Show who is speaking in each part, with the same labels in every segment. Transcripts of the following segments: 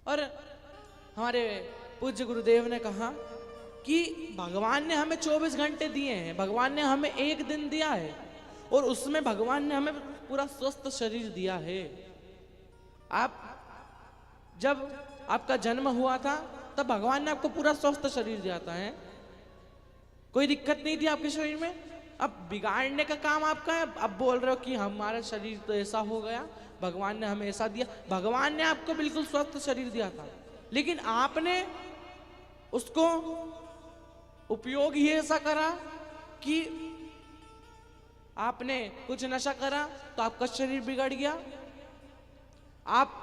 Speaker 1: और हमारे पूज्य गुरुदेव ने कहा कि भगवान ने हमें 24 घंटे दिए हैं, भगवान ने हमें एक दिन दिया है और उसमें भगवान ने हमें पूरा स्वस्थ शरीर दिया है। आप जब आपका जन्म हुआ था तब भगवान ने आपको पूरा स्वस्थ शरीर दिया था है, कोई दिक्कत नहीं थी आपके शरीर में। अब बिगाड़ने का काम आपका है। अब बोल रहे हो कि हमारा शरीर तो ऐसा हो गया, भगवान ने हमें ऐसा दिया। भगवान ने आपको बिल्कुल स्वस्थ शरीर दिया था, लेकिन आपने उसको उपयोग ही ऐसा करा कि आपने कुछ नशा करा तो आपका शरीर बिगड़ गया। आप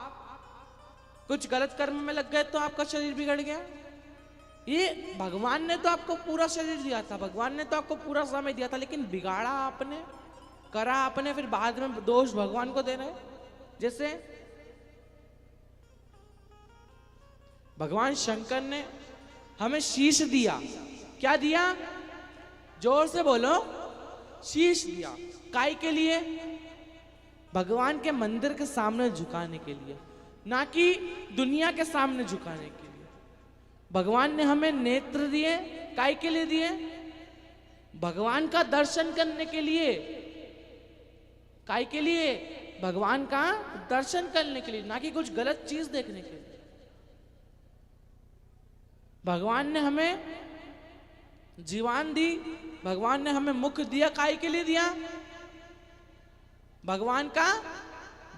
Speaker 1: कुछ गलत कर्म में लग गए तो आपका शरीर बिगड़ गया। ये भगवान ने तो आपको पूरा शरीर दिया था, भगवान ने तो आपको पूरा समय दिया था, लेकिन बिगाड़ा आपने, करा आपने, फिर बाद में दोष भगवान को दे रहे। जैसे भगवान शंकर ने हमें शीश दिया। क्या दिया? जोर से बोलो। शीश दिया। काय के लिए? भगवान के मंदिर के सामने झुकाने के लिए, ना कि दुनिया के सामने झुकाने के लिए। भगवान ने हमें नेत्र दिए। काय के लिए दिए? भगवान का दर्शन करने के लिए। काय के लिए? भगवान का दर्शन करने के लिए, ना कि कुछ गलत चीज देखने के लिए। भगवान ने हमें जीवान दी, भगवान ने हमें मुख दिया। काय के लिए दिया? भगवान का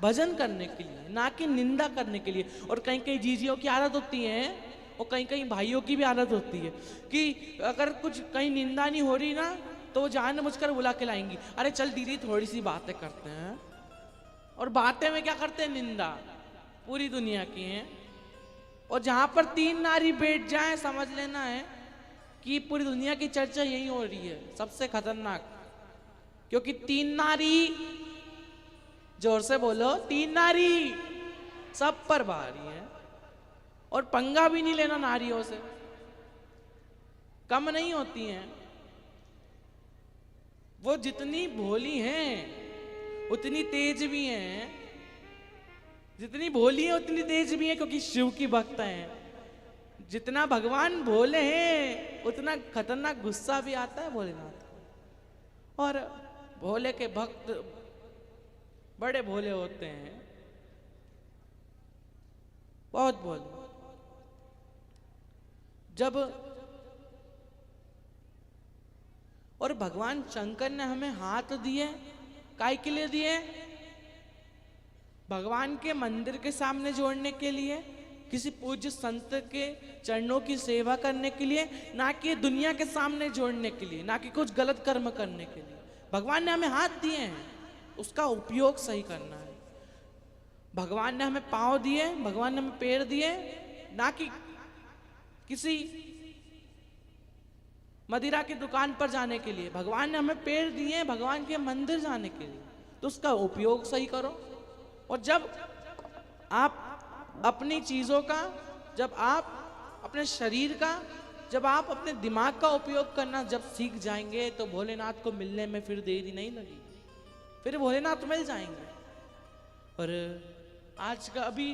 Speaker 1: भजन करने के लिए, ना कि निंदा करने के लिए। और कहीं कहीं जीजियों की आदत होती है और कहीं कहीं भाइयों की भी आदत होती है कि अगर कुछ कहीं निंदा नहीं हो रही ना तो वो जान मुझकर बुला के लाएंगी, अरे चल दीदी थोड़ी सी बातें करते हैं। और बातें में क्या करते हैं? निंदा पूरी दुनिया की है। और जहां पर 3 नारी बैठ जाए समझ लेना है कि पूरी दुनिया की चर्चा यही हो रही है, सबसे खतरनाक। क्योंकि 3 नारी, जोर से बोलो, 3 नारी सब पर भारी है। और पंगा भी नहीं लेना नारियों से, कम नहीं होती हैं। वो जितनी भोली हैं उतनी तेज भी हैं, जितनी भोली है उतनी तेज भी है, क्योंकि शिव की भक्त हैं। जितना भगवान भोले हैं उतना खतरनाक गुस्सा भी आता है भोलेनाथ। और भोले के भक्त बड़े भोले होते हैं, बहुत भोले। जब और भगवान शंकर ने हमें हाथ दिए, काय के लिए दिए? भगवान के मंदिर के सामने जोड़ने के लिए, किसी पूज्य संत के चरणों की सेवा करने के लिए, ना कि दुनिया के सामने जोड़ने के लिए, ना कि कुछ गलत कर्म करने के लिए। भगवान ने हमें हाथ दिए हैं, उसका उपयोग सही करना है। भगवान ने हमें पांव दिए, भगवान ने हमें पैर दिए, ना कि किसी मदिरा की दुकान पर जाने के लिए। भगवान ने हमें पैर दिए भगवान के मंदिर जाने के लिए, तो उसका उपयोग सही करो। और जब आप अपनी चीजों का, जब आप अपने शरीर का, जब आप अपने दिमाग का उपयोग करना जब सीख जाएंगे तो भोलेनाथ को मिलने में फिर देरी नहीं लगेगी, फिर भोलेनाथ मिल जाएंगे। और आज का अभी